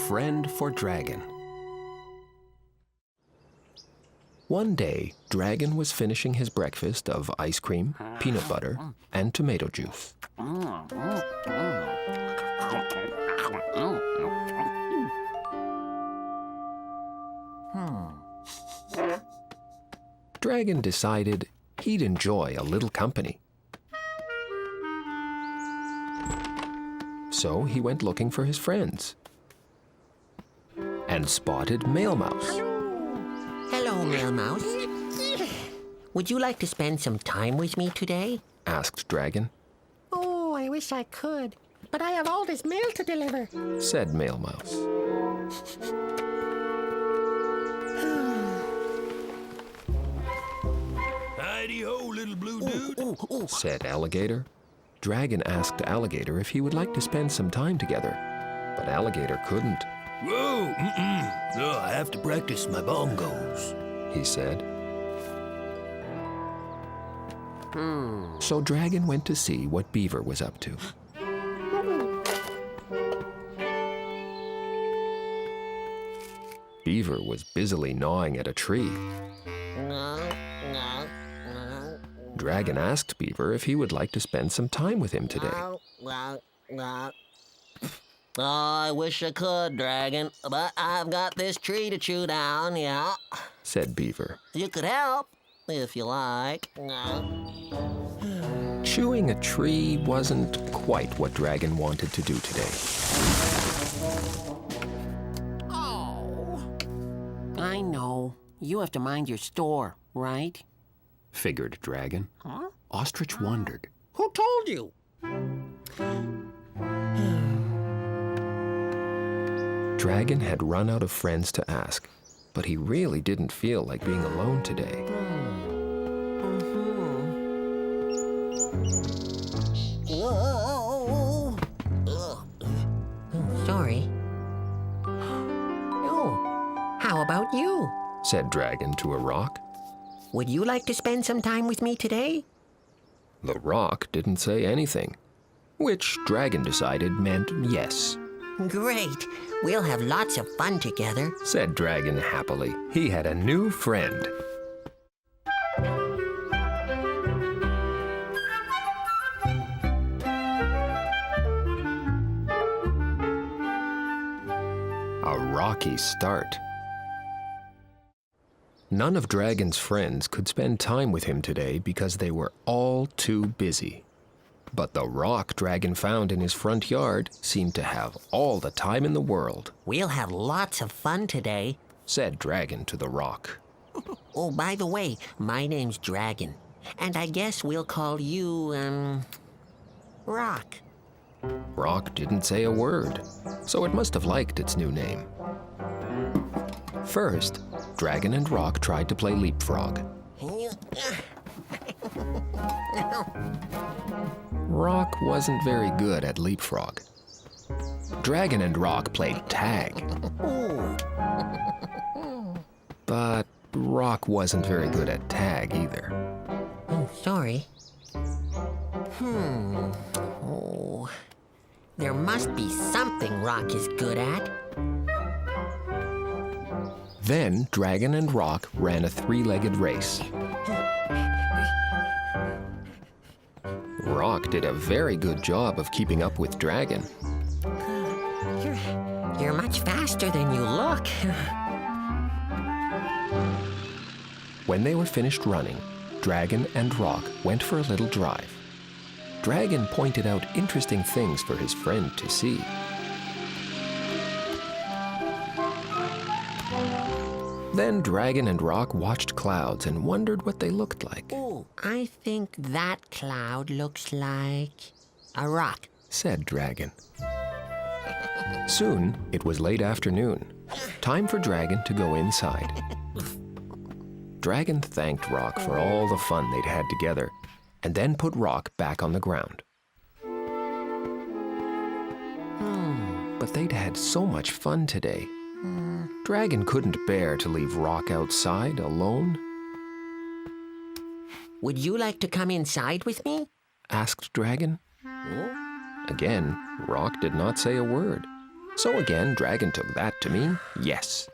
friend for Dragon. One day, Dragon was finishing his breakfast of ice cream, peanut butter, and tomato juice. Dragon decided he'd enjoy a little company. So he went looking for his friends and spotted Male Mouse. Hello, Male Mouse. Would you like to spend some time with me today? Asked Dragon. Oh, I wish I could, but I have all this mail to deliver, said Male Mouse. Hidey-ho, little blue dude, said Alligator. Dragon asked Alligator if he would like to spend some time together, but Alligator couldn't. Whoa, oh, I have to practice my bongos, he said. So Dragon went to see what Beaver was up to. Beaver was busily gnawing at a tree. Dragon asked Beaver if he would like to spend some time with him today. Oh, I wish I could, Dragon, but I've got this tree to chew down, yeah, said Beaver. You could help, if you like. Chewing a tree wasn't quite what Dragon wanted to do today. Oh. I know. You have to mind your store, right? Figured Dragon. Huh? Ostrich wondered. Who told you? Dragon had run out of friends to ask, but he really didn't feel like being alone today. Sorry. Oh, how about you? Said Dragon to a rock. Would you like to spend some time with me today? The rock didn't say anything, which Dragon decided meant yes. Great. We'll have lots of fun together, said Dragon happily. He had a new friend. A rocky start. None of Dragon's friends could spend time with him today because they were all too busy. But the rock Dragon found in his front yard seemed to have all the time in the world. We'll have lots of fun today, said Dragon to the rock. Oh, by the way, my name's Dragon, and I guess we'll call you, Rock. Rock didn't say a word, so it must have liked its new name. First, Dragon and Rock tried to play leapfrog. Rock wasn't very good at leapfrog. Dragon and Rock played tag. But Rock wasn't very good at tag either. Oh, sorry. Oh, there must be something Rock is good at. Then Dragon and Rock ran a three-legged race. Rock did a very good job of keeping up with Dragon. You're much faster than you look. When they were finished running, Dragon and Rock went for a little drive. Dragon pointed out interesting things for his friend to see. Then Dragon and Rock watched clouds and wondered what they looked like. Oh, I think that cloud looks like a rock, said Dragon. Soon, it was late afternoon. Time for Dragon to go inside. Dragon thanked Rock for all the fun they'd had together, and then put Rock back on the ground. But they'd had so much fun today. Dragon couldn't bear to leave Rock outside alone. Would you like to come inside with me? Asked Dragon. Again, Rock did not say a word. So again, Dragon took that to mean yes.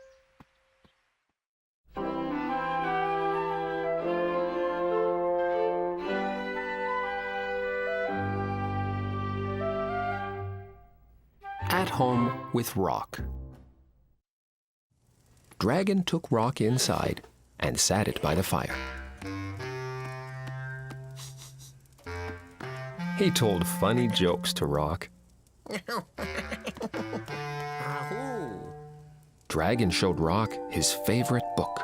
At home with Rock. Dragon took Rock inside and sat it by the fire. He told funny jokes to Rock. Dragon showed Rock his favorite book.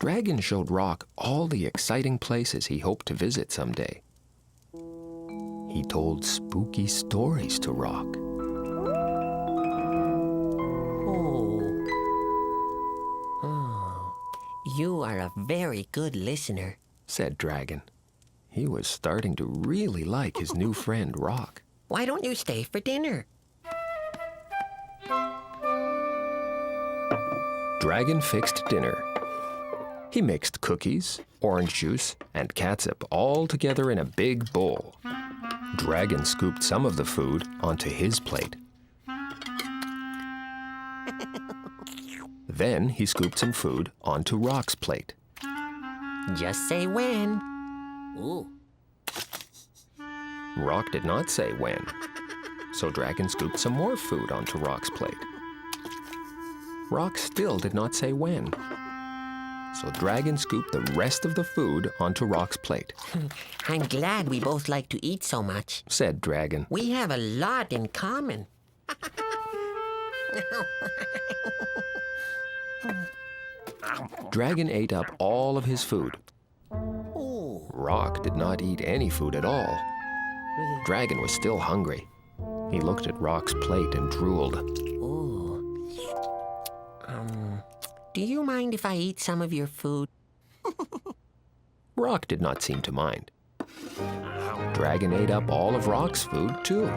Dragon showed Rock all the exciting places he hoped to visit someday. He told spooky stories to Rock. You are a very good listener, said Dragon. He was starting to really like his new friend, Rock. Why don't you stay for dinner? Dragon fixed dinner. He mixed cookies, orange juice, and catsup all together in a big bowl. Dragon scooped some of the food onto his plate. Then he scooped some food onto Rock's plate. Just say when. Ooh. Rock did not say when, so Dragon scooped some more food onto Rock's plate. Rock still did not say when, so Dragon scooped the rest of the food onto Rock's plate. I'm glad we both like to eat so much, said Dragon. We have a lot in common. Dragon ate up all of his food. Rock did not eat any food at all. Dragon was still hungry. He looked at Rock's plate and drooled. Do you mind if I eat some of your food? Rock did not seem to mind. Dragon ate up all of Rock's food, too.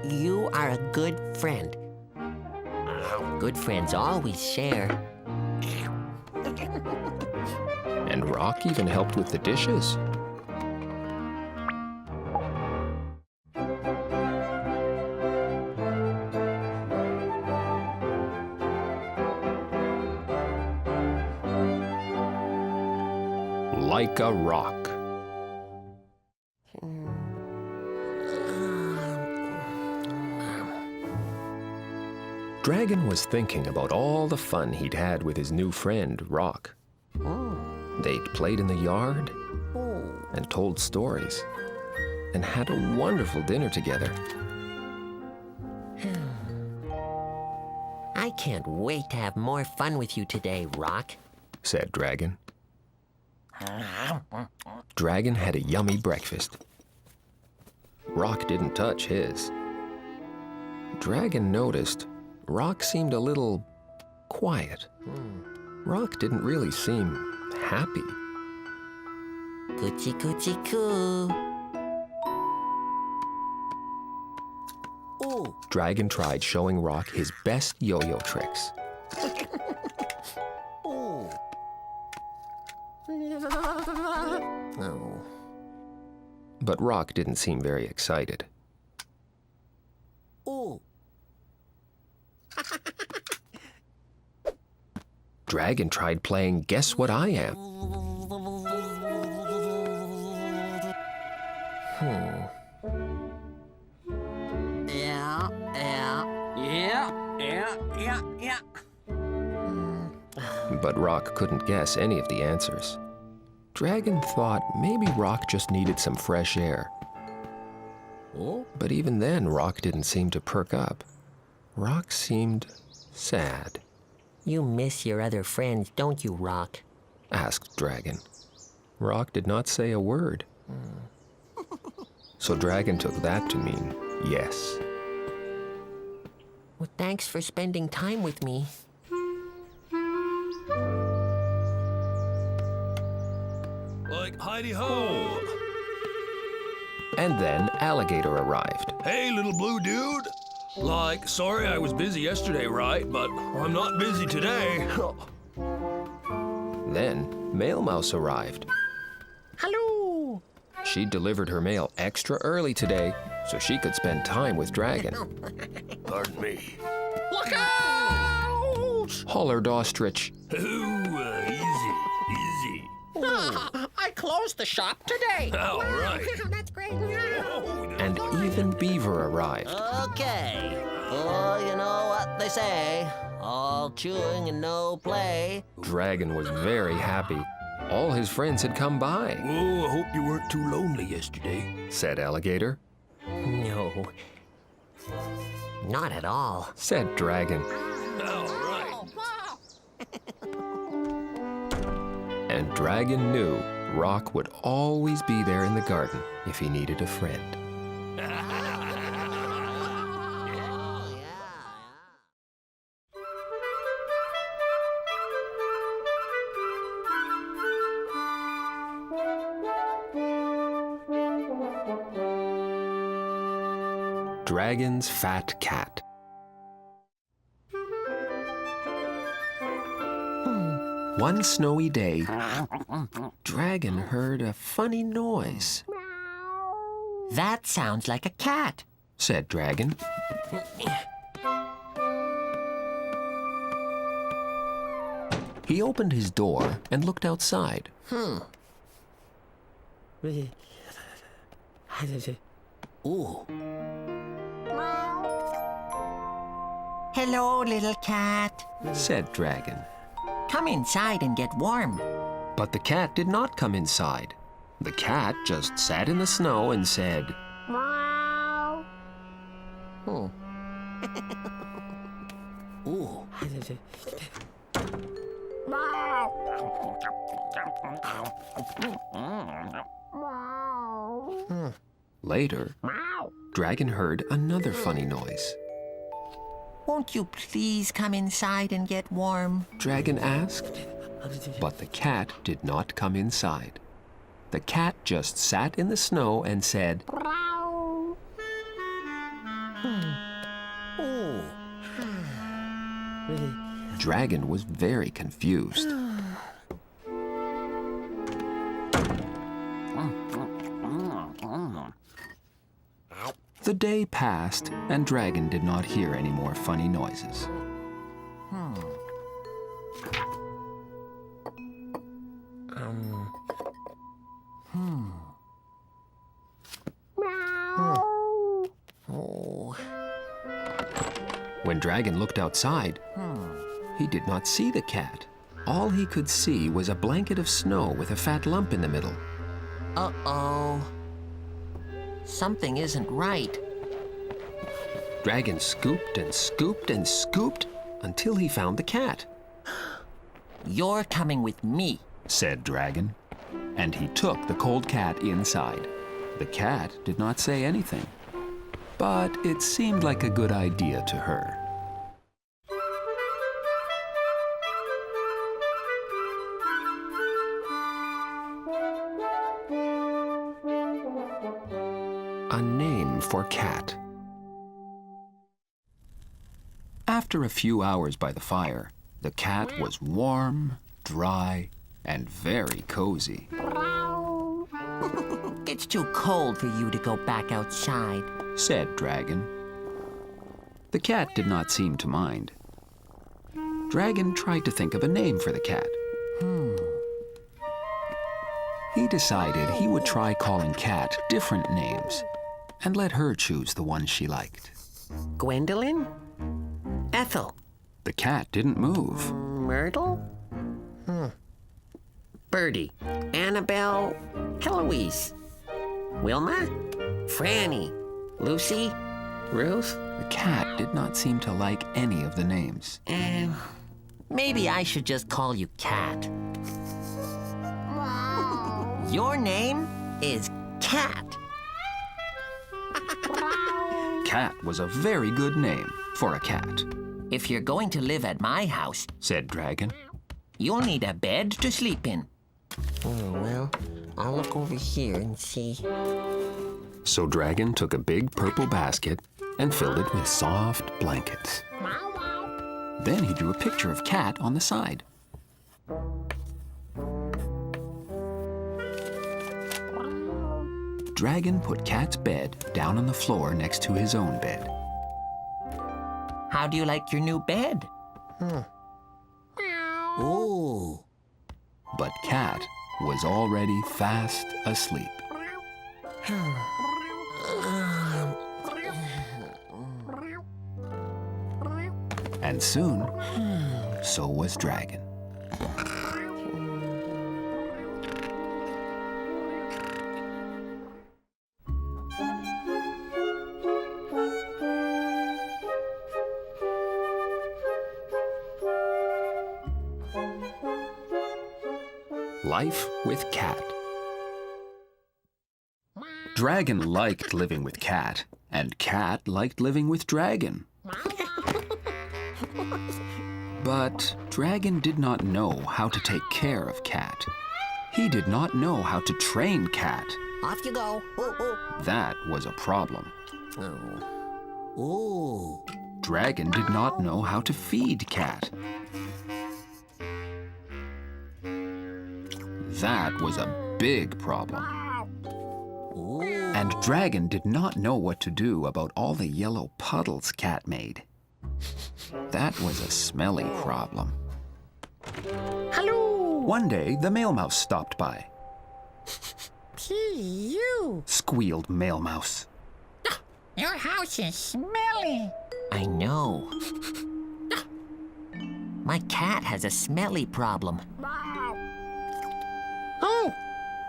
You are a good friend. Good friends always share. And Rock even helped with the dishes. Like a rock. Dragon was thinking about all the fun he'd had with his new friend, Rock. They'd played in the yard and told stories and had a wonderful dinner together. I can't wait to have more fun with you today, Rock, said Dragon. Dragon had a yummy breakfast. Rock didn't touch his. Dragon noticed Rock seemed a little quiet. Rock didn't really seem happy. Coochie coochie coo. Ooh. Dragon tried showing Rock his best yo-yo tricks. Ooh. Oh. But Rock didn't seem very excited. Ooh. Dragon tried playing Guess What I Am. Yeah. But Rock couldn't guess any of the answers. Dragon thought maybe Rock just needed some fresh air. But even then, Rock didn't seem to perk up. Rock seemed sad. You miss your other friends, don't you, Rock? Asked Dragon. Rock did not say a word. So Dragon took that to mean yes. Well, thanks for spending time with me. Like Heidi-ho! And then Alligator arrived. Hey, little blue dude! Like, sorry I was busy yesterday, right? But I'm not busy today. Then Mail Mouse arrived. Hello. She delivered her mail extra early today so she could spend time with Dragon. Pardon me. Look out! Hollered Ostrich. Ooh, easy. I closed the shop today. All right. That's great. And even Beaver arrived. Okay. Oh, you know what they say. All chewing and no play. Dragon was very happy. All his friends had come by, Oh, I hope you weren't too lonely yesterday. said Alligator. No. Not at all. Said Dragon. All right. And Dragon knew Rock would always be there in the garden if he needed a friend. Dragon's Fat Cat. One snowy day, Dragon heard a funny noise, That sounds like a cat. said Dragon. He opened his door and looked outside. Ooh. Hello, little cat. Said Dragon. Come inside and get warm. But the cat did not come inside. The cat just sat in the snow and said, Ooh. Later, Dragon heard another funny noise. Won't you please come inside and get warm? Dragon asked. But the cat did not come inside. The cat just sat in the snow and said, Ooh. Dragon was very confused. The day passed, and Dragon did not hear any more funny noises. Oh. When Dragon looked outside, he did not see the cat. All he could see was a blanket of snow with a fat lump in the middle. Uh-oh. Something isn't right. Dragon scooped and scooped and scooped until he found the cat, You're coming with me. said Dragon. And he took the cold cat inside. The cat did not say anything, but it seemed like a good idea to her. A name for cat. After a few hours by the fire, the cat was warm, dry, and very cozy, It's too cold for you to go back outside. said Dragon. The cat did not seem to mind. Dragon tried to think of a name for the cat. He decided he would try calling Cat different names and let her choose the one she liked. Gwendolyn? Ethel? The cat didn't move. Myrtle? Birdie? Annabelle? Heloise? Wilma? Franny? Lucy? Ruth? The cat did not seem to like any of the names. Maybe I should just call you Cat. Your name is Cat. Cat was a very good name for a cat, If you're going to live at my house, said Dragon. you'll need a bed to sleep in. Oh, well, I'll look over here and see. So Dragon took a big purple basket and filled it with soft blankets. Then he drew a picture of Cat on the side. Dragon put Cat's bed down on the floor next to his own bed. How do you like your new bed? Ooh. But Cat was already fast asleep. And soon, so was Dragon. Life with Cat. Dragon liked living with Cat, and Cat liked living with Dragon. But Dragon did not know how to take care of Cat. He did not know how to train Cat. Off you go. Ooh, ooh. That was a problem. Oh. Ooh. Dragon did not know how to feed Cat. That was a big problem. Ooh. And Dragon did not know what to do about all the yellow puddles Cat made. That was a smelly problem. Hello. One day, the Mail Mouse stopped by. Gee, you. Squealed Mail Mouse. Your house is smelly. I know. My cat has a smelly problem. Oh,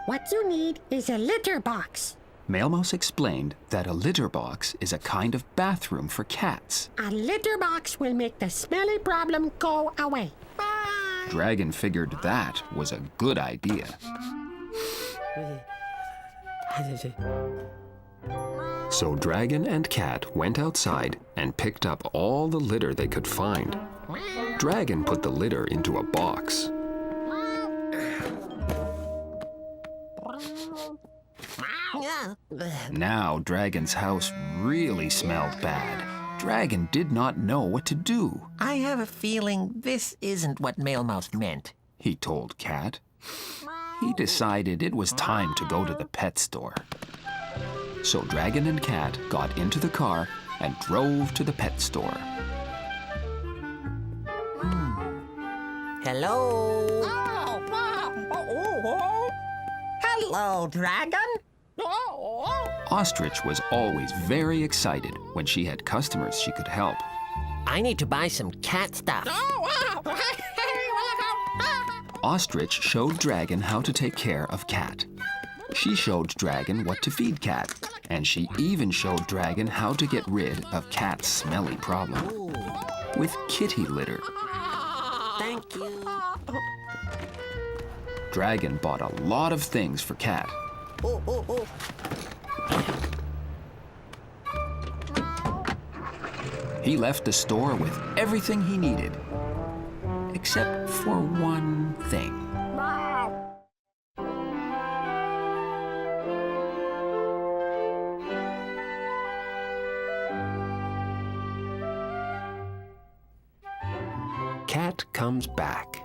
what you need is a litter box. Mail Mouse explained that a litter box is a kind of bathroom for cats. A litter box will make the smelly problem go away. Bye. Dragon figured that was a good idea. So Dragon and Cat went outside and picked up all the litter they could find. Dragon put the litter into a box. Yeah. Now Dragon's house really smelled bad. Dragon did not know what to do. I have a feeling this isn't what Mail Mouse meant. He told Cat. He decided it was time to go to the pet store. So Dragon and Cat got into the car and drove to the pet store. Hello? Hello, Dragon. Ostrich was always very excited when she had customers she could help. I need to buy some cat stuff. Ostrich showed Dragon how to take care of Cat. She showed Dragon what to feed Cat, and she even showed Dragon how to get rid of Cat's smelly problem with kitty litter. Thank you. Dragon bought a lot of things for Cat. Ooh, ooh, ooh. He left the store with everything he needed, except for one thing. Cat comes back.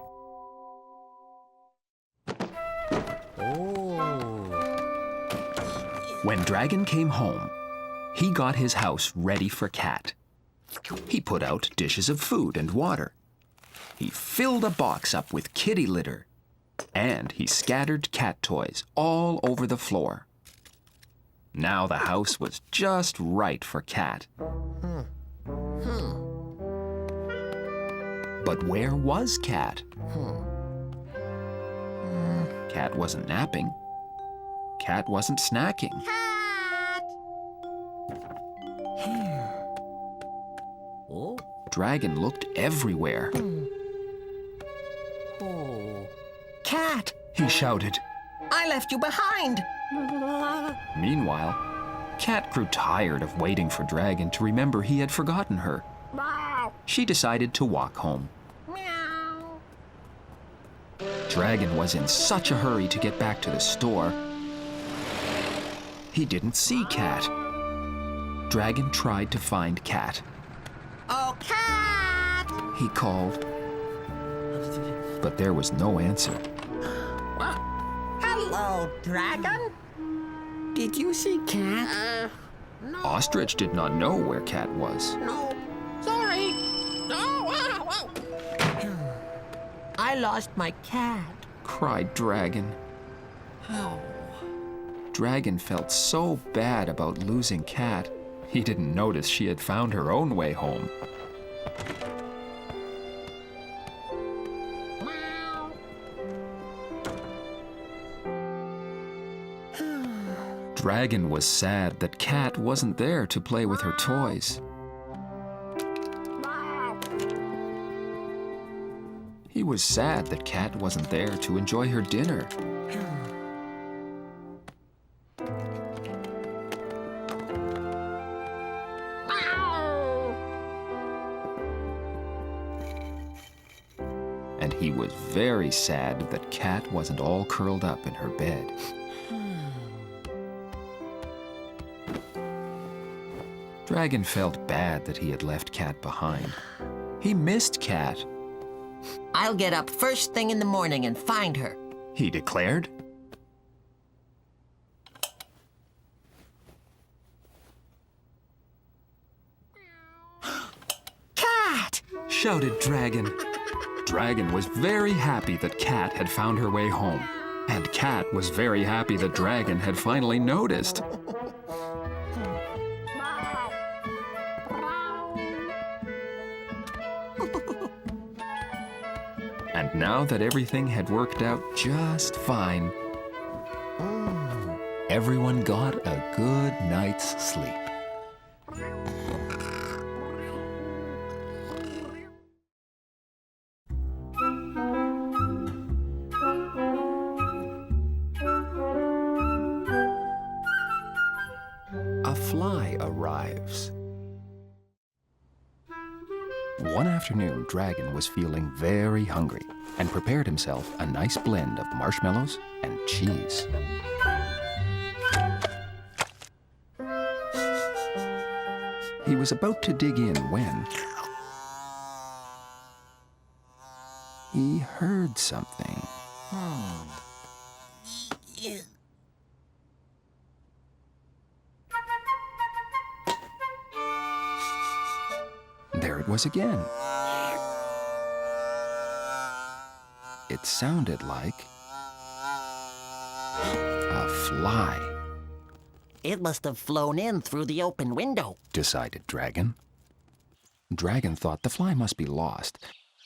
When Dragon came home, he got his house ready for Cat. He put out dishes of food and water. He filled a box up with kitty litter. And he scattered cat toys all over the floor. Now the house was just right for Cat. But where was Cat? Cat wasn't napping. Cat wasn't snacking. Oh. Dragon looked everywhere. Oh. Cat, He shouted. I left you behind. Meanwhile, Cat grew tired of waiting for Dragon to remember he had forgotten her. She decided to walk home. Dragon was in such a hurry to get back to the store. He didn't see Cat. Dragon tried to find Cat. Oh, Cat! He called, but there was no answer. Hello, Dragon. Did you see Cat? No. Ostrich did not know where Cat was. No. Sorry. No. I lost my cat. Cried Dragon. Oh. Dragon felt so bad about losing Cat, he didn't notice she had found her own way home. Dragon was sad that Cat wasn't there to play with her toys. He was sad that Cat wasn't there to enjoy her dinner. And he was very sad that Cat wasn't all curled up in her bed. Dragon felt bad that he had left Cat behind. He missed Cat, I'll get up first thing in the morning and find her. he declared. Cat! Shouted Dragon. Dragon was very happy that Cat had found her way home. And Cat was very happy that Dragon had finally noticed. And now that everything had worked out just fine, everyone got a good night's sleep. A fly arrives. One afternoon, Dragon was feeling very hungry and prepared himself a nice blend of marshmallows and cheese. He was about to dig in when he heard something. There it was again. It sounded like a fly, It must have flown in through the open window. decided Dragon. Dragon thought the fly must be lost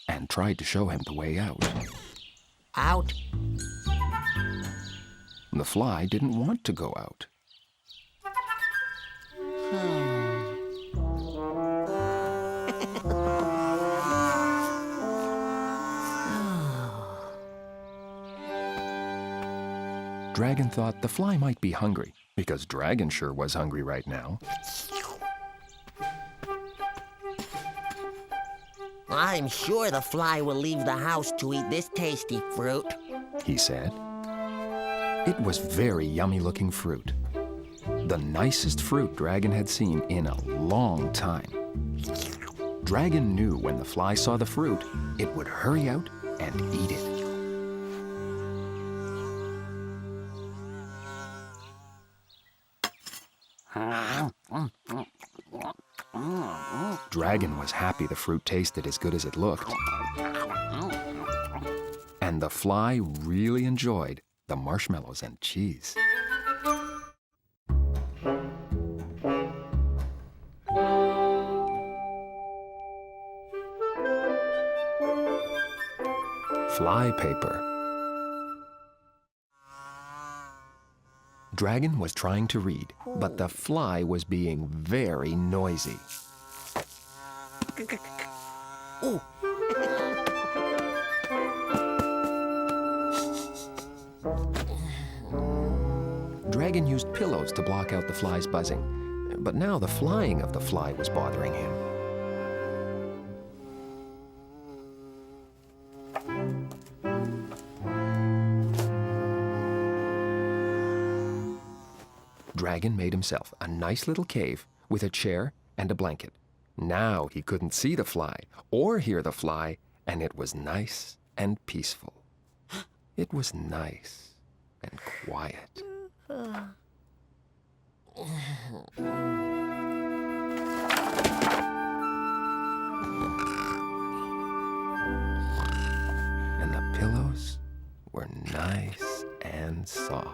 and tried to show him the way out. Out. The fly didn't want to go out. Dragon thought the fly might be hungry, because Dragon sure was hungry right now. I'm sure the fly will leave the house to eat this tasty fruit. He said. It was very yummy-looking fruit. The nicest fruit Dragon had seen in a long time. Dragon knew when the fly saw the fruit, it would hurry out and eat it. Dragon was happy the fruit tasted as good as it looked. And the fly really enjoyed the marshmallows and cheese. Fly paper. Dragon was trying to read, but the fly was being very noisy. Ooh. Dragon used pillows to block out the fly's buzzing, but now the flying of the fly was bothering him. Dragon made himself a nice little cave with a chair and a blanket. Now he couldn't see the fly or hear the fly, and it was nice and peaceful. It was nice and quiet. And the pillows were nice and soft.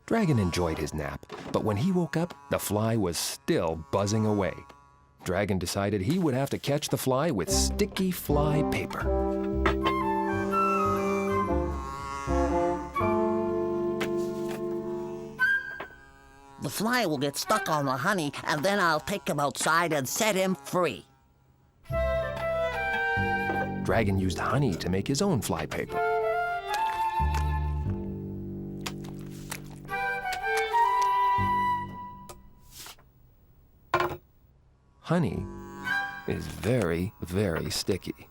Dragon enjoyed his nap, but when he woke up, the fly was still buzzing away. Dragon decided he would have to catch the fly with sticky fly paper. The fly will get stuck on the honey, and then I'll take him outside and set him free. Dragon used honey to make his own fly paper. Honey is very, very sticky.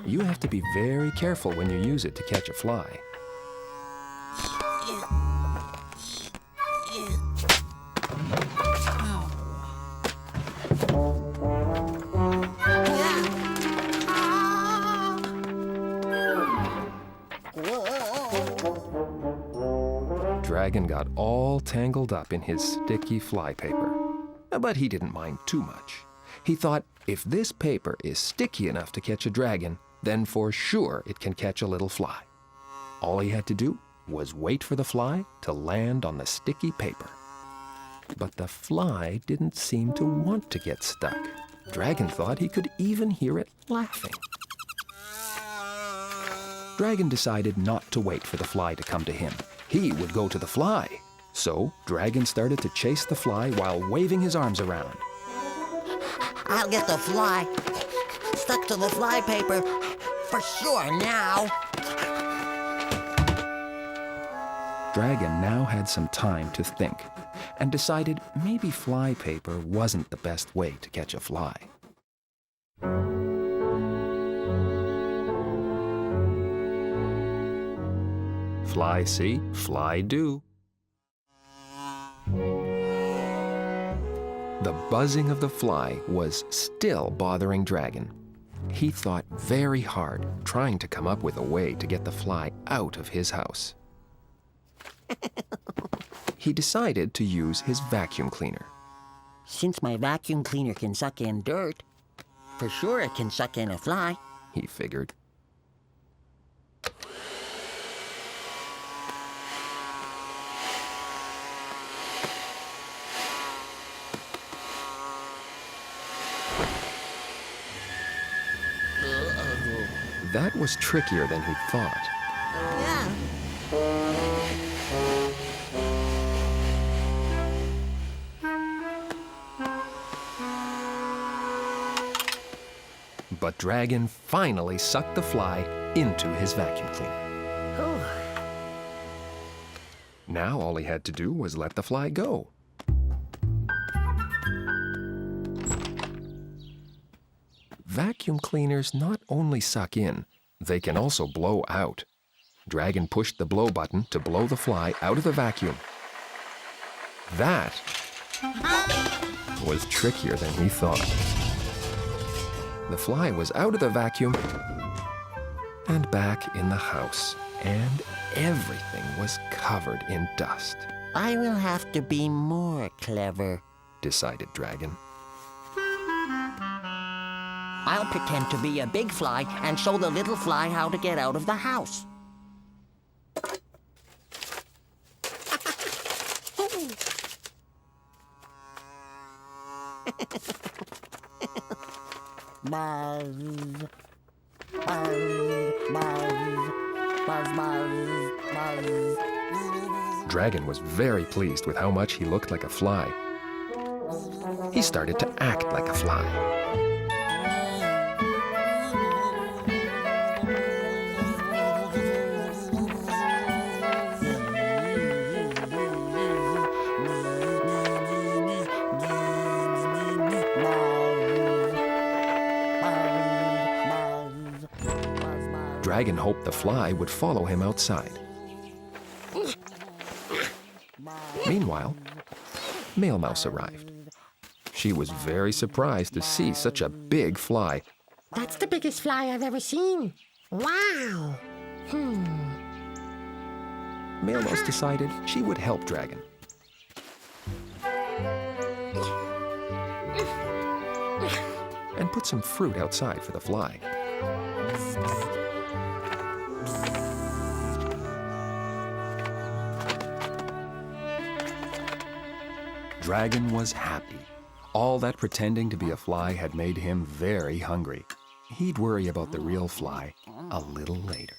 You have to be very careful when you use it to catch a fly. Dragon got all tangled up in his sticky fly paper. But he didn't mind too much. He thought, if this paper is sticky enough to catch a dragon, then for sure it can catch a little fly. All he had to do was wait for the fly to land on the sticky paper. But the fly didn't seem to want to get stuck. Dragon thought he could even hear it laughing. Dragon decided not to wait for the fly to come to him. He would go to the fly. So Dragon started to chase the fly while waving his arms around. I'll get the fly. Stuck to the fly paper. For sure now. Dragon now had some time to think and decided maybe fly paper wasn't the best way to catch a fly. Fly see, fly do. The buzzing of the fly was still bothering Dragon. He thought very hard, trying to come up with a way to get the fly out of his house. He decided to use his vacuum cleaner. Since my vacuum cleaner can suck in dirt, for sure it can suck in a fly. He figured. That was trickier than he thought. But Dragon finally sucked the fly into his vacuum cleaner. Now all he had to do was let the fly go. Vacuum cleaners not only suck in, they can also blow out. Dragon pushed the blow button to blow the fly out of the vacuum. That was trickier than he thought. The fly was out of the vacuum and back in the house, and everything was covered in dust. I will have to be more clever, decided Dragon. I'll pretend to be a big fly and show the little fly how to get out of the house. Buzz, buzz, buzz, buzz, buzz, buzz. Dragon was very pleased with how much he looked like a fly. He started to act like a fly. Dragon hoped the fly would follow him outside. Meanwhile, Mail Mouse arrived. She was very surprised to see such a big fly. That's the biggest fly I've ever seen. Wow. Mailmouse decided she would help Dragon. And put some fruit outside for the fly. Dragon was happy. All that pretending to be a fly had made him very hungry. He'd worry about the real fly a little later.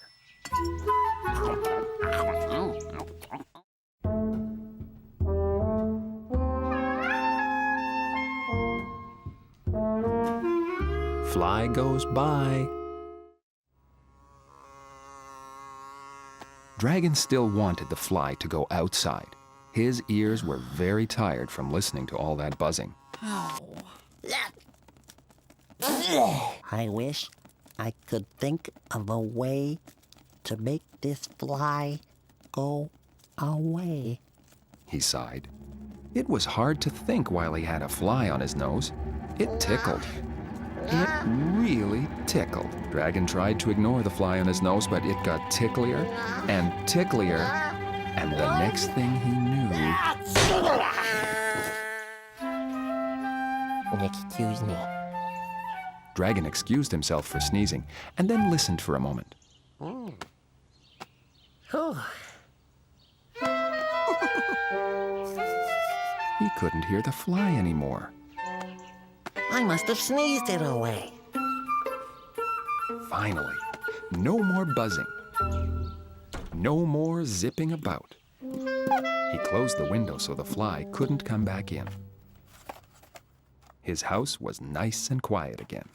Fly goes by. Dragon still wanted the fly to go outside. His ears were very tired from listening to all that buzzing. I wish I could think of a way to make this fly go away. He sighed. It was hard to think while he had a fly on his nose. It tickled. It really tickled. Dragon tried to ignore the fly on his nose, but it got ticklier and ticklier. And the next thing he knew... Excuse me. Dragon excused himself for sneezing and then listened for a moment. He couldn't hear the fly anymore. I must have sneezed it away. Finally, no more buzzing. No more zipping about. He closed the window so the fly couldn't come back in. His house was nice and quiet again.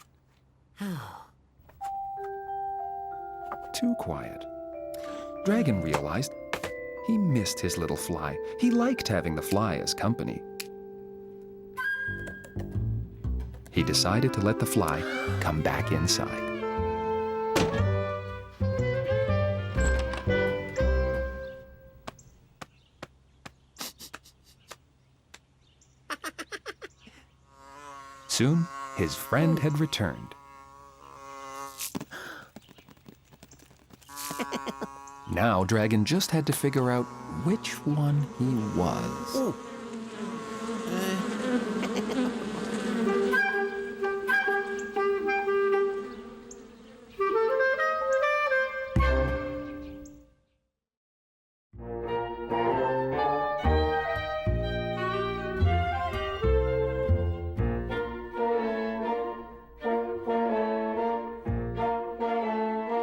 Too quiet. Dragon realized he missed his little fly. He liked having the fly as company. He decided to let the fly come back inside. Soon, his friend had returned. Now, Dragon just had to figure out which one he was.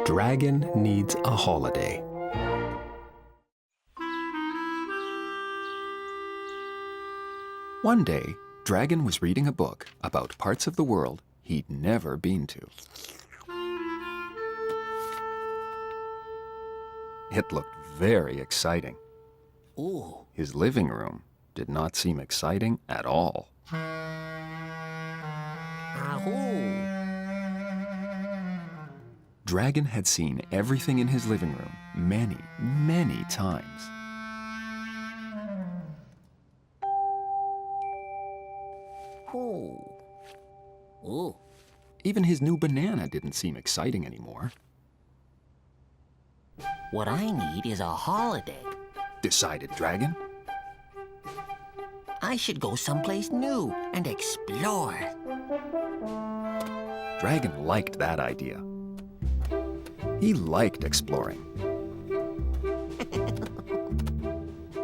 Dragon needs a holiday. One day, Dragon was reading a book about parts of the world he'd never been to. It looked very exciting. Ooh. His living room did not seem exciting at all. Ahoo. Dragon had seen everything in his living room many, many times. Ooh. Ooh. Even his new banana didn't seem exciting anymore, What I need is a holiday. decided Dragon. I should go someplace new and explore. Dragon liked that idea. He liked exploring.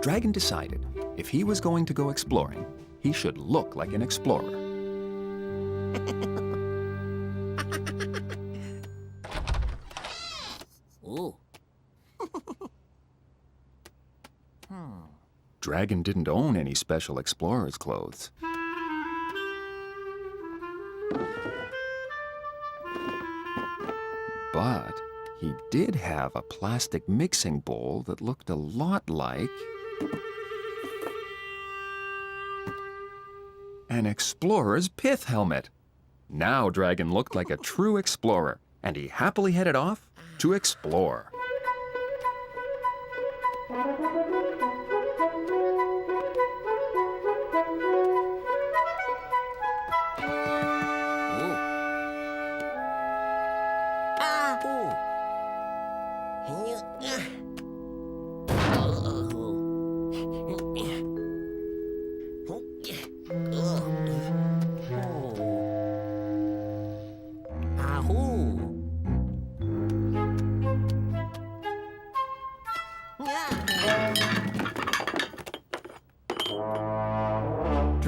Dragon decided if he was going to go exploring, he should look like an explorer. Ooh. Dragon didn't own any special explorer's clothes. But he did have a plastic mixing bowl that looked a lot like an explorer's pith helmet. Now Dragon looked like a true explorer, and he happily headed off to explore.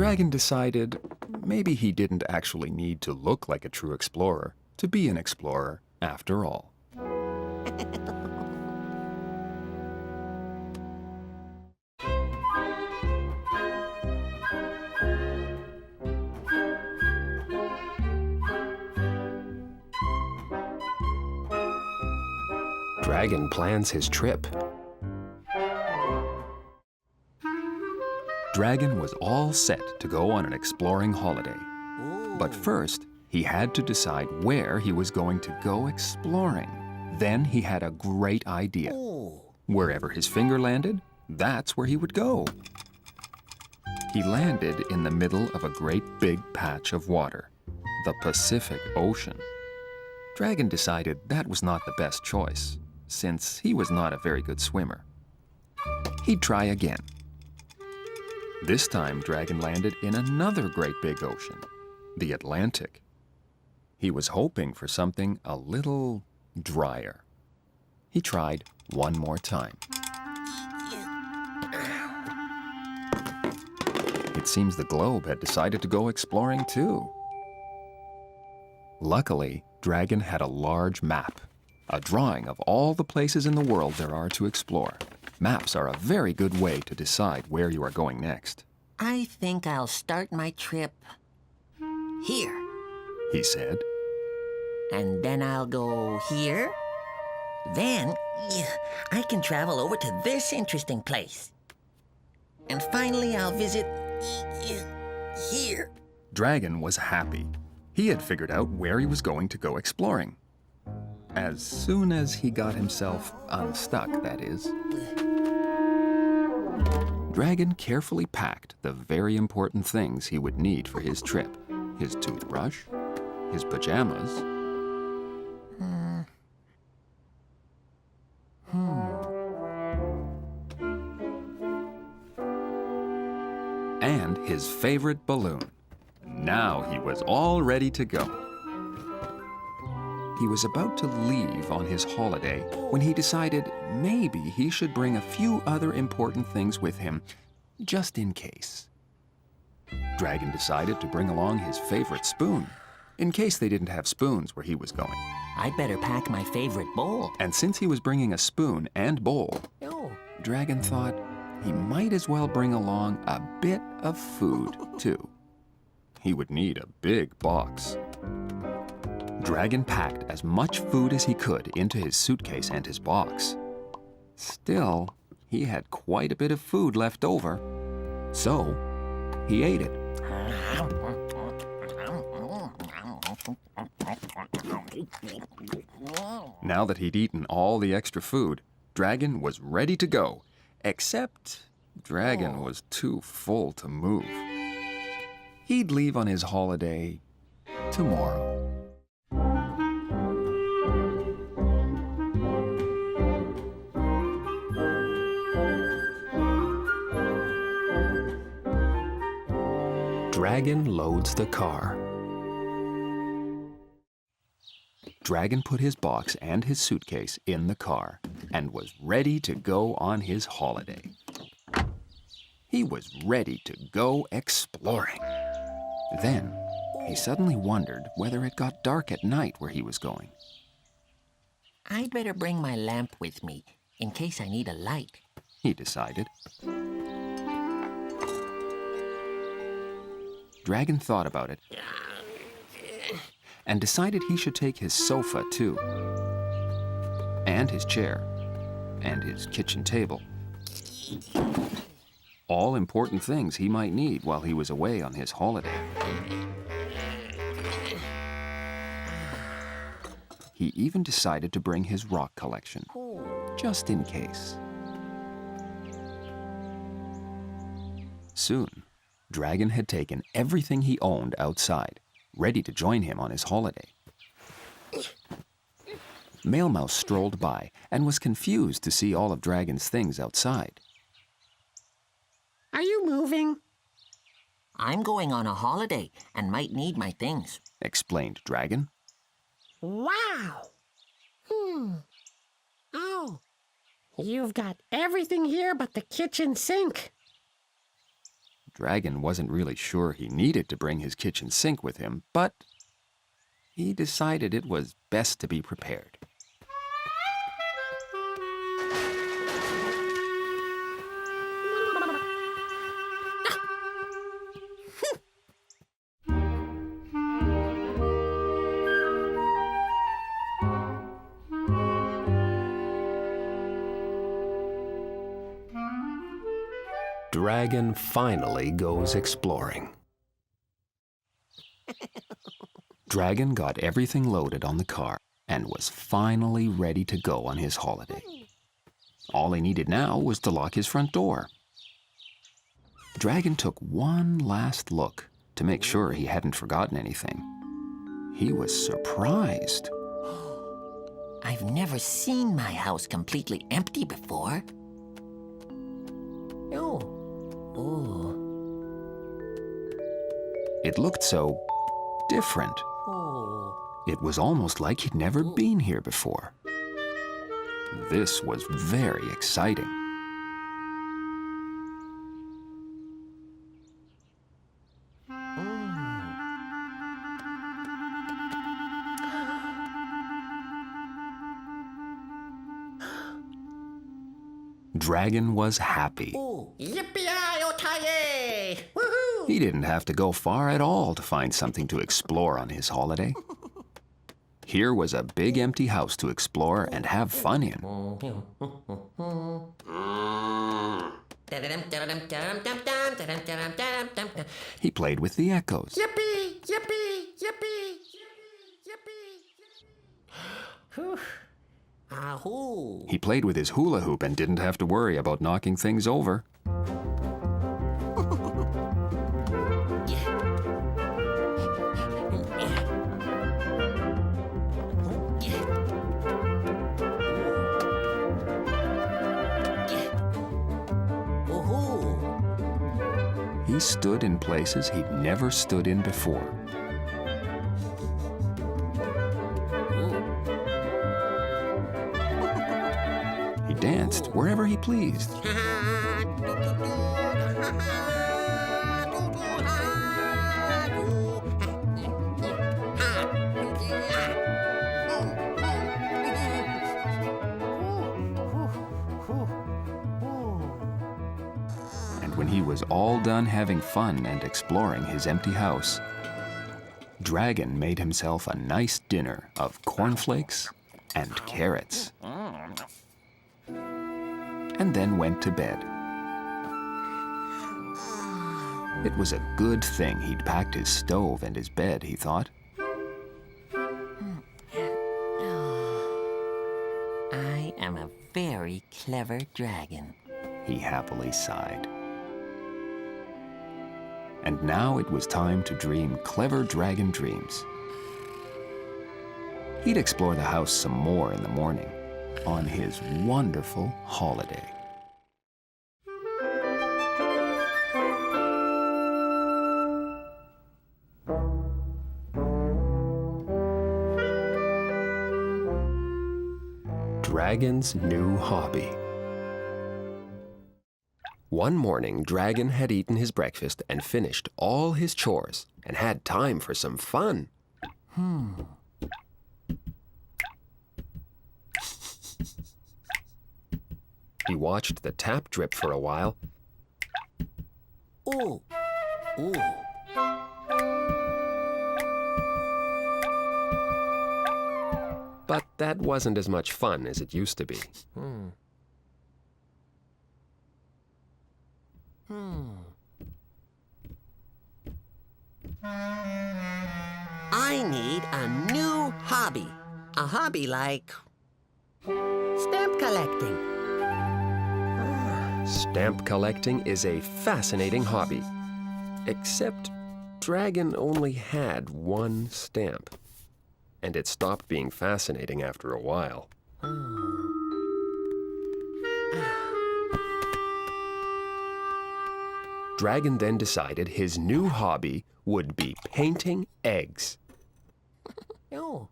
Dragon decided maybe he didn't actually need to look like a true explorer to be an explorer after all. Dragon plans his trip. Dragon was all set to go on an exploring holiday. But first, he had to decide where he was going to go exploring. Then he had a great idea. Wherever his finger landed, that's where he would go. He landed in the middle of a great big patch of water, the Pacific Ocean. Dragon decided that was not the best choice, since he was not a very good swimmer. He'd try again. This time, Dragon landed in another great big ocean, the Atlantic. He was hoping for something a little drier. He tried one more time. It seems the globe had decided to go exploring too. Luckily, Dragon had a large map, a drawing of all the places in the world there are to explore. Maps are a very good way to decide where you are going next. I think I'll start my trip here. He said. And then I'll go here. Then I can travel over to this interesting place. And finally I'll visit here. Dragon was happy. He had figured out where he was going to go exploring. As soon as he got himself unstuck, that is. Dragon carefully packed the very important things he would need for his trip. His toothbrush, his pajamas, and his favorite balloon. Now he was all ready to go. He was about to leave on his holiday when he decided maybe he should bring a few other important things with him, just in case. Dragon decided to bring along his favorite spoon, in case they didn't have spoons where he was going. I'd better pack my favorite bowl. And since he was bringing a spoon and bowl, Oh, Dragon thought he might as well bring along a bit of food, too. He would need a big box. Dragon packed as much food as he could into his suitcase and his box. Still, he had quite a bit of food left over, so he ate it. Now that he'd eaten all the extra food, Dragon was ready to go, except Dragon was too full to move. He'd leave on his holiday tomorrow. Dragon loads the car. Dragon put his box and his suitcase in the car and was ready to go on his holiday. He was ready to go exploring. Then, he suddenly wondered whether it got dark at night where he was going. I'd better bring my lamp with me in case I need a light. He decided. Dragon thought about it and decided he should take his sofa too, and his chair, and his kitchen table. All important things he might need while he was away on his holiday. He even decided to bring his rock collection, just in case. Soon, Dragon had taken everything he owned outside, ready to join him on his holiday. Mailmouse strolled by and was confused to see all of Dragon's things outside. Are you moving? I'm going on a holiday and might need my things. Explained Dragon. Wow. Oh, you've got everything here but the kitchen sink. Dragon wasn't really sure he needed to bring his kitchen sink with him, but he decided it was best to be prepared. Dragon finally goes exploring. Dragon got everything loaded on the car and was finally ready to go on his holiday. All he needed now was to lock his front door. Dragon took one last look to make sure he hadn't forgotten anything. He was surprised. I've never seen my house completely empty before. Oh. Oh. It looked so different. Oh. It was almost like he'd never been here before. This was very exciting. Dragon was happy. Oh. Yippee-yi-oh-ki-yay! Woohoo! He didn't have to go far at all to find something to explore on his holiday. Here was a big empty house to explore and have fun in. He played with the echoes. Yippee! Yippee! Yippee! Yippee! Ahoo! He played with his hula hoop and didn't have to worry about knocking things over. He stood in places he'd never stood in before. He danced wherever he pleased. And when he was all done having fun and exploring his empty house, Dragon made himself a nice dinner of cornflakes and carrots, and then went to bed. It was a good thing he'd packed his stove and his bed, he thought. I am a very clever dragon. He happily sighed. And now it was time to dream clever dragon dreams. He'd explore the house some more in the morning on his wonderful holiday. Dragon's new hobby. One morning, Dragon had eaten his breakfast and finished all his chores and had time for some fun. He watched the tap drip for a while. Ooh. Ooh. But that wasn't as much fun as it used to be. I need a new hobby. A hobby like stamp collecting. Stamp collecting is a fascinating hobby. Except Dragon only had one stamp. And it stopped being fascinating after a while. Dragon then decided his new hobby would be painting eggs. Oh.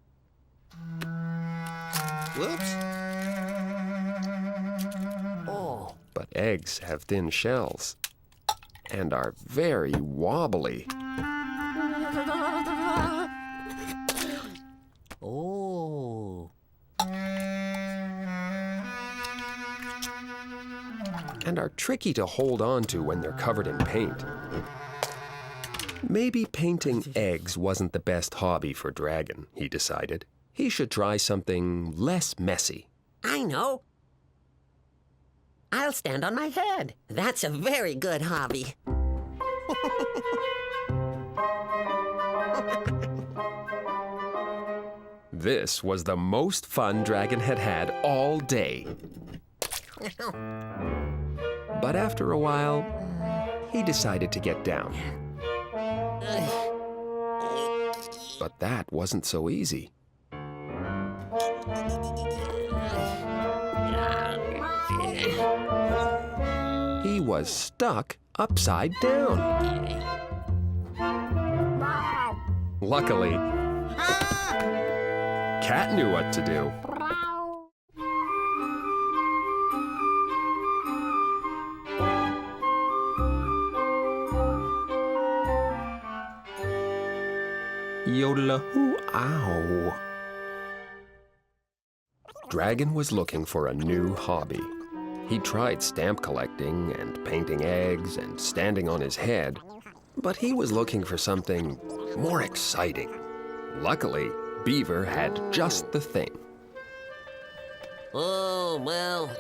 Whoops. Oh. But eggs have thin shells. and are very wobbly. Oh. And are tricky to hold on to when they're covered in paint. Maybe painting eggs wasn't the best hobby for Dragon, he decided. He should try something less messy. I know. I'll stand on my head. That's a very good hobby. This was the most fun Dragon had had all day. But after a while, he decided to get down. But that wasn't so easy. He was stuck upside down. Luckily, Cat knew what to do. Yodel-a-hoo-ow. Dragon was looking for a new hobby. He tried stamp collecting and painting eggs and standing on his head, but he was looking for something more exciting. Luckily, Beaver had just the thing. Oh, well,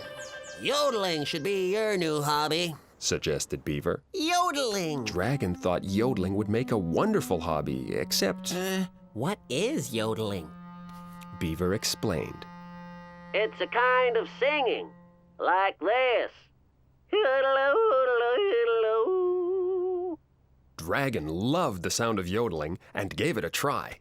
yodeling should be your new hobby. Suggested Beaver. Yodeling! Dragon thought yodeling would make a wonderful hobby, except What is yodeling? Beaver explained. It's a kind of singing, like this. Dragon loved the sound of yodeling and gave it a try.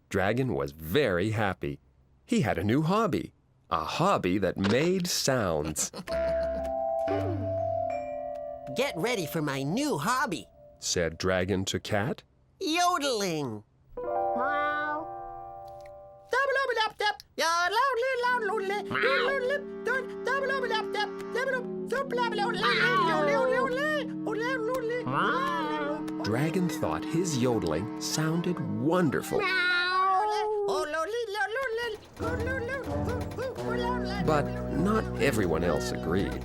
Dragon was very happy. He had a new hobby, a hobby that made sounds. Get ready for my new hobby, Said Dragon to Cat. yodeling. Dragon thought his yodeling sounded wonderful. But not everyone else agreed.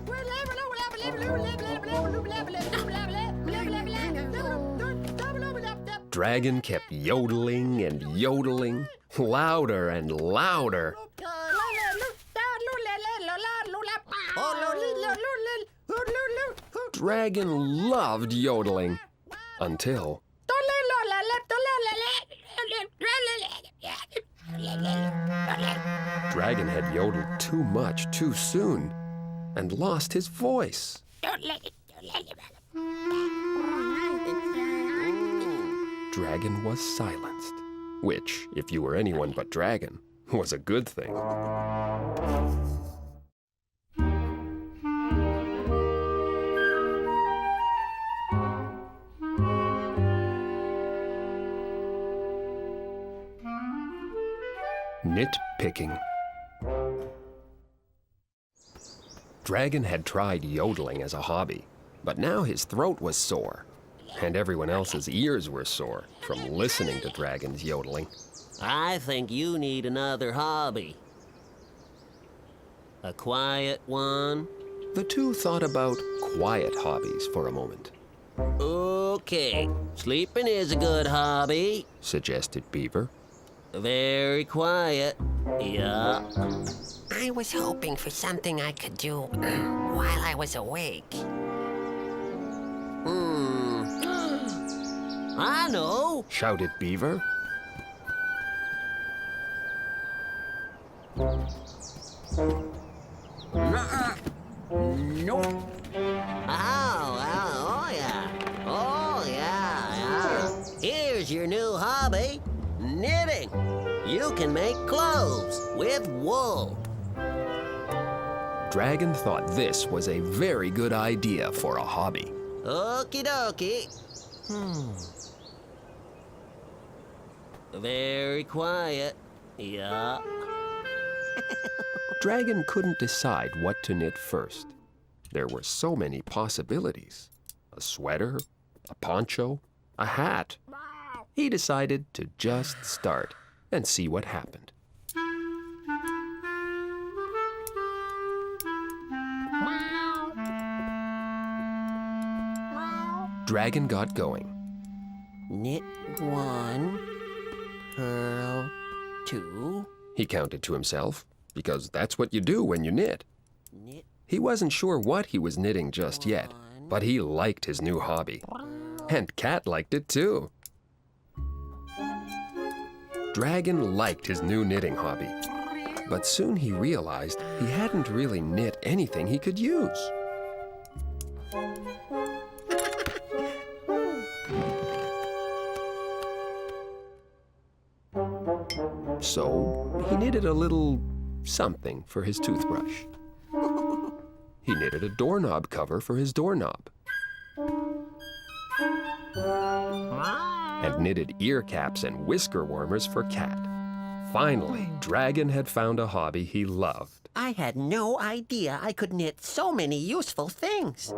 Dragon kept yodeling and yodeling, louder and louder. Dragon loved yodeling until Dragon had yodeled too much too soon and lost his voice. Dragon was silenced, which, if you were anyone but Dragon, was a good thing. Nitpicking. Dragon had tried yodeling as a hobby, but now his throat was sore, and everyone else's ears were sore from listening to Dragon's yodeling. I think you need another hobby. A quiet one? The two thought about quiet hobbies for a moment, Okay, sleeping is a good hobby. suggested Beaver. Very quiet. Yeah. I was hoping for something I could do while I was awake. I know. Shouted Beaver. Oh, yeah. Oh, yeah. Here's your new hobby, knitting. You can make clothes with wool. Dragon thought this was a very good idea for a hobby. Okie dokie. Very quiet. Yeah. Dragon couldn't decide what to knit first. There were so many possibilities. A sweater, a poncho, a hat. He decided to just start and see what happened. Dragon got going. Knit 1, purl 2, He counted to himself, because that's what you do when you knit. knit He wasn't sure what he was knitting just yet, but he liked his new hobby. And Cat liked it too. Dragon liked his new knitting hobby, but soon he realized he hadn't really knit anything he could use. So he knitted a little something for his toothbrush. He knitted a doorknob cover for his doorknob. And knitted ear caps and whisker warmers for Cat. Finally, Dragon had found a hobby he loved. I had no idea I could knit so many useful things.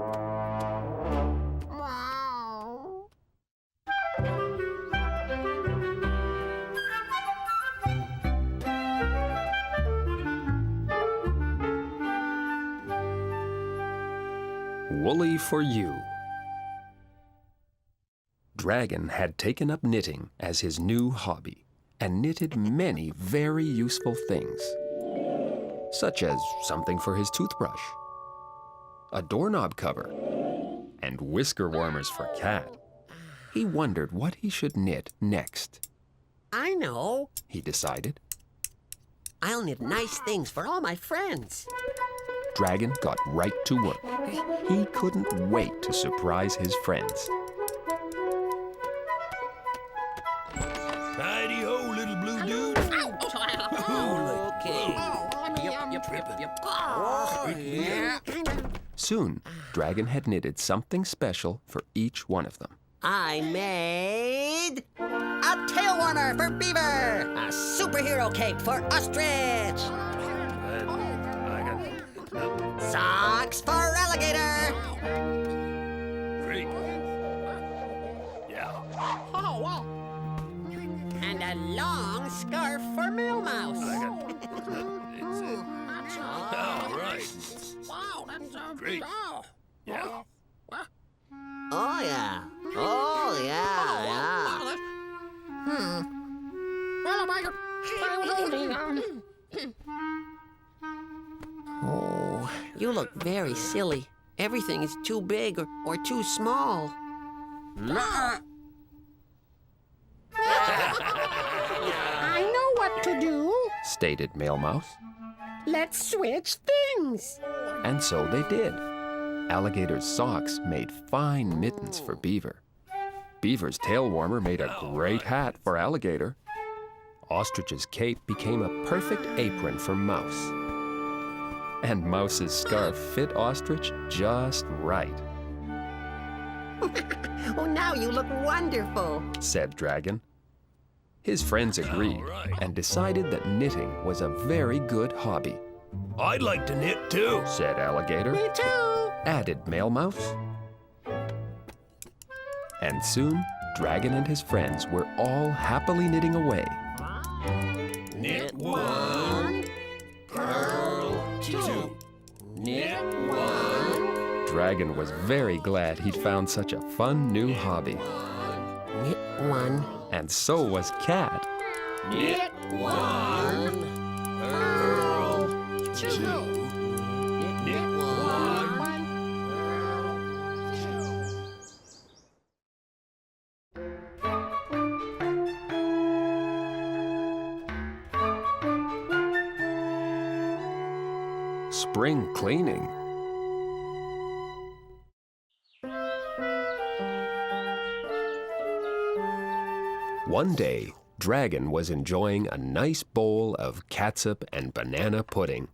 Woolly for you. Dragon had taken up knitting as his new hobby and knitted many very useful things, such as something for his toothbrush, a doorknob cover, and whisker warmers for Cat. He wondered what he should knit next. I know. He decided. I'll knit nice things for all my friends. Dragon got right to work. He couldn't wait to surprise his friends. Hidey-ho, little blue dude. Soon, Dragon had knitted something special for each one of them. I made a tail warmer for Beaver, a superhero cape for Ostrich, socks for Alligator, Great. Yeah. and a long scarf for Mealmouse. All right. Great. Yeah. Oh yeah, oh yeah, Oh, you look very silly. Everything is too big or too small. I know what to do. Stated Mealmouse. Let's switch things. And so they did. Alligator's socks made fine mittens for Beaver. Beaver's tail warmer made a great hat for Alligator. Ostrich's cape became a perfect apron for Mouse. And Mouse's scarf fit Ostrich just right, Oh, now you look wonderful. said Dragon. His friends agreed and decided that knitting was a very good hobby, I'd like to knit too. said Alligator. Me too. Added Mealmouse. And soon, Dragon and his friends were all happily knitting away. Knit 1, purl 2. Knit 1. Dragon was very glad he'd found such a fun new hobby. Knit 1, And so was Cat. Knit 1, purl 2. Knit 1. Spring cleaning. One day, Dragon was enjoying a nice bowl of catsup and banana pudding.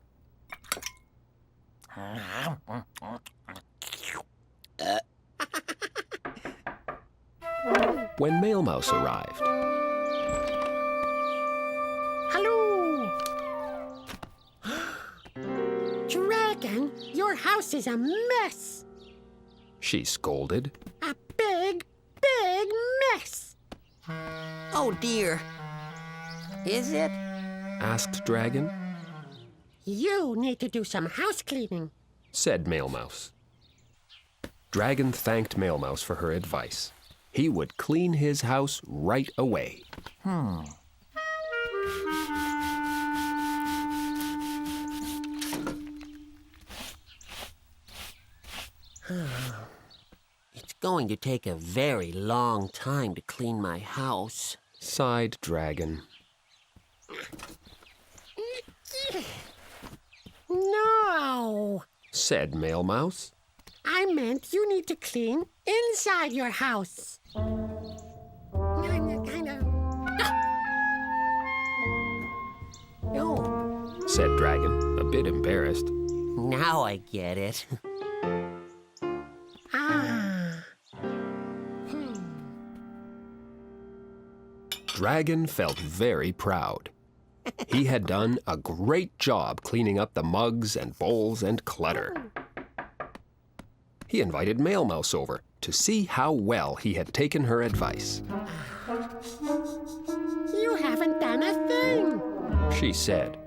When Mealmouse arrived. house is a mess. She scolded. A big, big mess. Oh dear. Is it? Asked Dragon. You need to do some house cleaning. Said Mailmouse. Dragon thanked Mailmouse for her advice. He would clean his house right away. It's going to take a very long time to clean my house. Sighed Dragon. No. Said Mailmouse. I meant you need to clean inside your house. Oh, Said Dragon, a bit embarrassed. now I get it. Ah. Dragon felt very proud. He had done a great job cleaning up the mugs and bowls and clutter. He invited Mailmouse over to see how well he had taken her advice. You haven't done a thing. She said.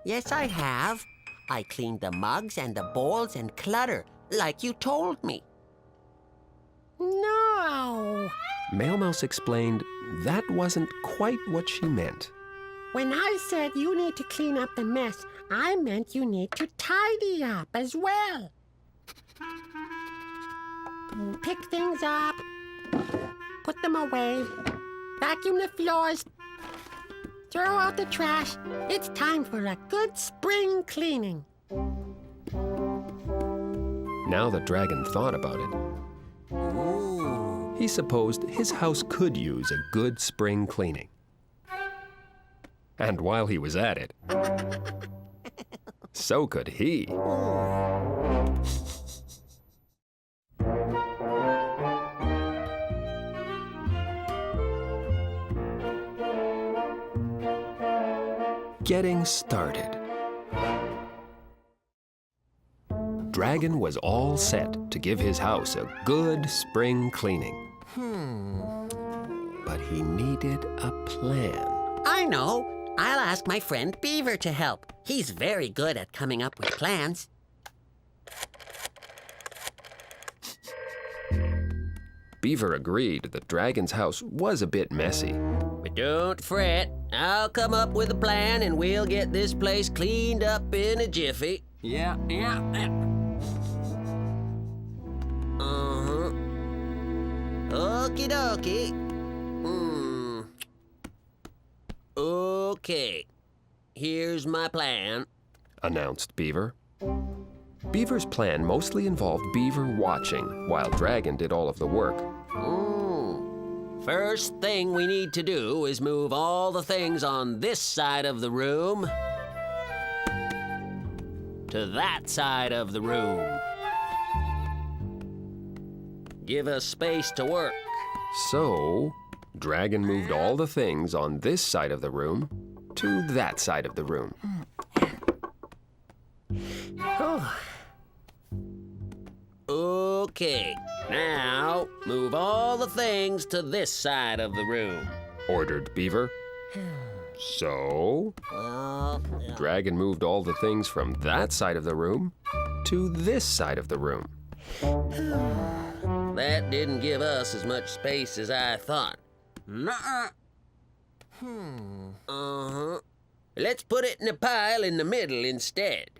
Yes, I have. I cleaned the mugs and the bowls and clutter, like you told me. No. Mailmouse explained that wasn't quite what she meant. When I said you need to clean up the mess, I meant you need to tidy up as well. Pick things up, put them away, vacuum the floors, throw out the trash. It's time for a good spring cleaning. Now that Dragon thought about it, he supposed his house could use a good spring cleaning. And while he was at it, so could he. Getting started. Dragon was all set to give his house a good spring cleaning. But he needed a plan. I know. I'll ask my friend Beaver to help. He's very good at coming up with plans. Beaver agreed that Dragon's house was a bit messy. But don't fret. I'll come up with a plan and we'll get this place cleaned up in a jiffy. Yeah. Uh-huh. Okie dokie. Okay. Here's my plan. Announced Beaver. Beaver's plan mostly involved Beaver watching while Dragon did all of the work. First thing we need to do is move all the things on this side of the room to that side of the room. Give us space to work. So, Dragon moved all the things on this side of the room to that side of the room. Okay, now move all the things to this side of the room. Ordered Beaver. So, Dragon moved all the things from that side of the room to this side of the room. That didn't give us as much space as I thought. Let's put it in a pile in the middle instead.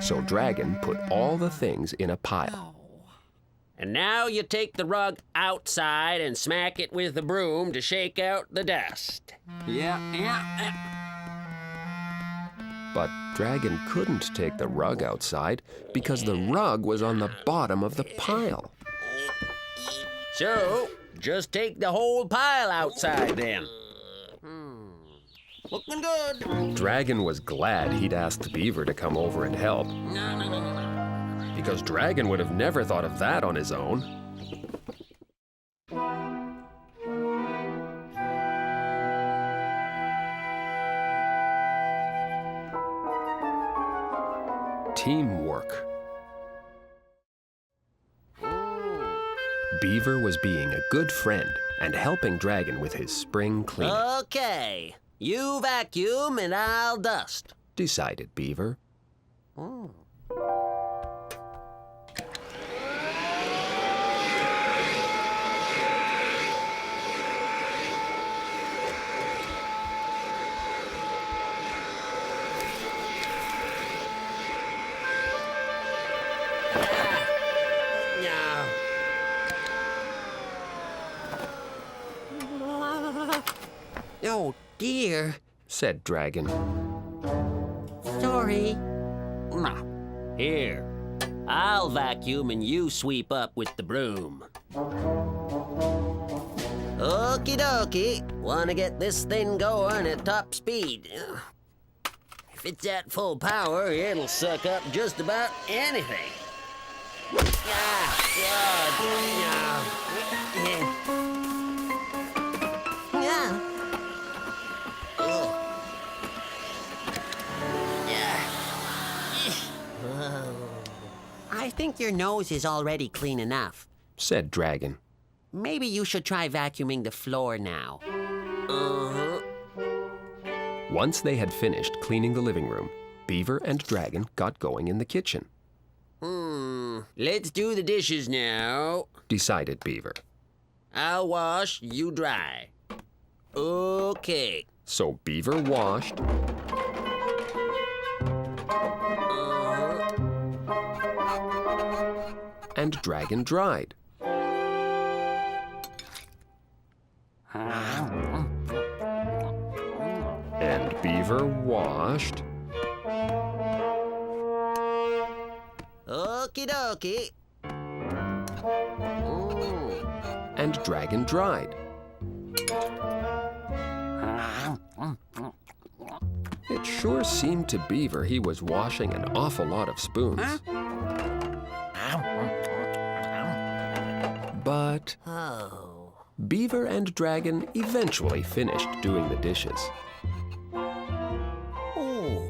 So Dragon put all the things in a pile. And now you take the rug outside and smack it with the broom to shake out the dust. But Dragon couldn't take the rug outside because the rug was on the bottom of the pile. So, just take the whole pile outside then. Looking good. Dragon was glad he'd asked Beaver to come over and help, because Dragon would have never thought of that on his own. teamwork. Beaver was being a good friend and helping Dragon with his spring cleaning, Okay, you vacuum and I'll dust. decided Beaver. No. Oh dear. Said Dragon. Sorry. Here, I'll vacuum and you sweep up with the broom. Okie dokie. Wanna get this thing going at top speed. If it's at full power, it'll suck up just about anything. I think your nose is already clean enough. Said Dragon. Maybe you should try vacuuming the floor now. Uh-huh. Once they had finished cleaning the living room, Beaver and Dragon got going in the kitchen, Let's do the dishes now. decided Beaver. I'll wash, you dry. Okay. So Beaver washed, and Dragon dried. And Beaver washed, Okie dokie. and Dragon dried. It sure seemed to Beaver he was washing an awful lot of spoons. But Oh. Beaver and Dragon eventually finished doing the dishes. Oh.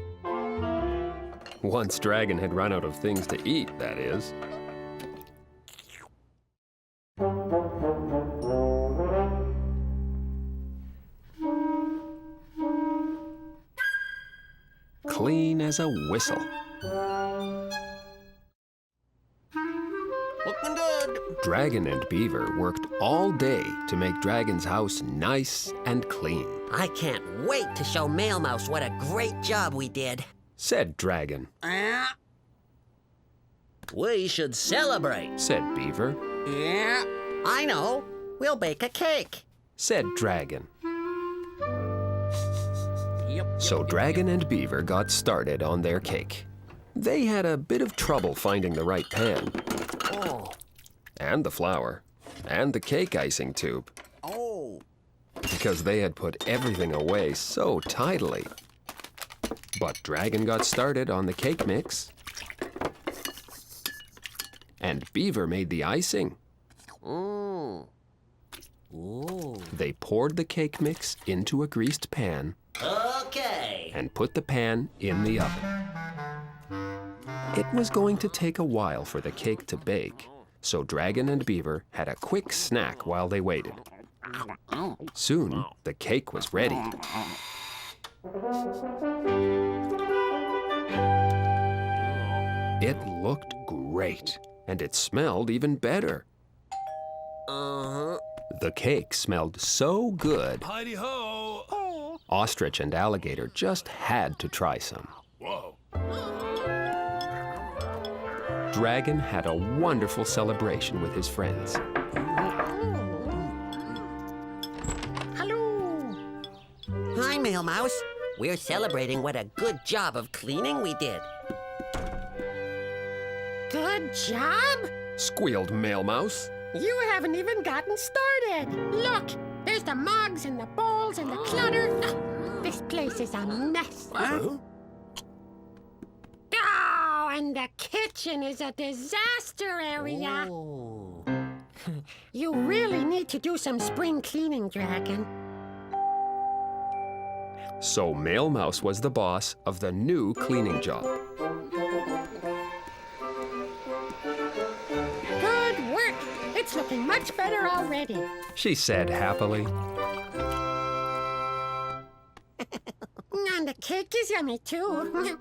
Once Dragon had run out of things to eat, that is. Clean as a whistle. Looking good. Dragon and Beaver worked all day to make Dragon's house nice and clean, I can't wait to show Mail Mouse what a great job we did. said Dragon. We should celebrate. Said Beaver. Yeah, I know. We'll bake a cake. Said Dragon. Yep. So Dragon and Beaver got started on their cake. They had a bit of trouble finding the right pan, Oh. and the flour, and the cake icing tube, Oh. because they had put everything away so tidily. But Dragon got started on the cake mix, and Beaver made the icing. Mm. Ooh. They poured the cake mix into a greased pan Okay. and put the pan in the oven. It was going to take a while for the cake to bake, so Dragon and Beaver had a quick snack while they waited. Soon, the cake was ready. It looked great, and it smelled even better. Uh-huh. The cake smelled so good, Heidi ho! Ostrich and Alligator just had to try some. Whoa. Dragon had a wonderful celebration with his friends. Hello. Hi, Mail Mouse. We're celebrating what a good job of cleaning we did. Good job. Squealed Mail Mouse. You haven't even gotten started. Look, there's the mugs and the bowls and the clutter. This place is a mess. Huh? Oh, and the kitchen is a disaster area. Oh. You really need to do some spring cleaning, Dragon. So Mail Mouse was the boss of the new cleaning job. It's looking much better already. she said happily. And the cake is yummy, too.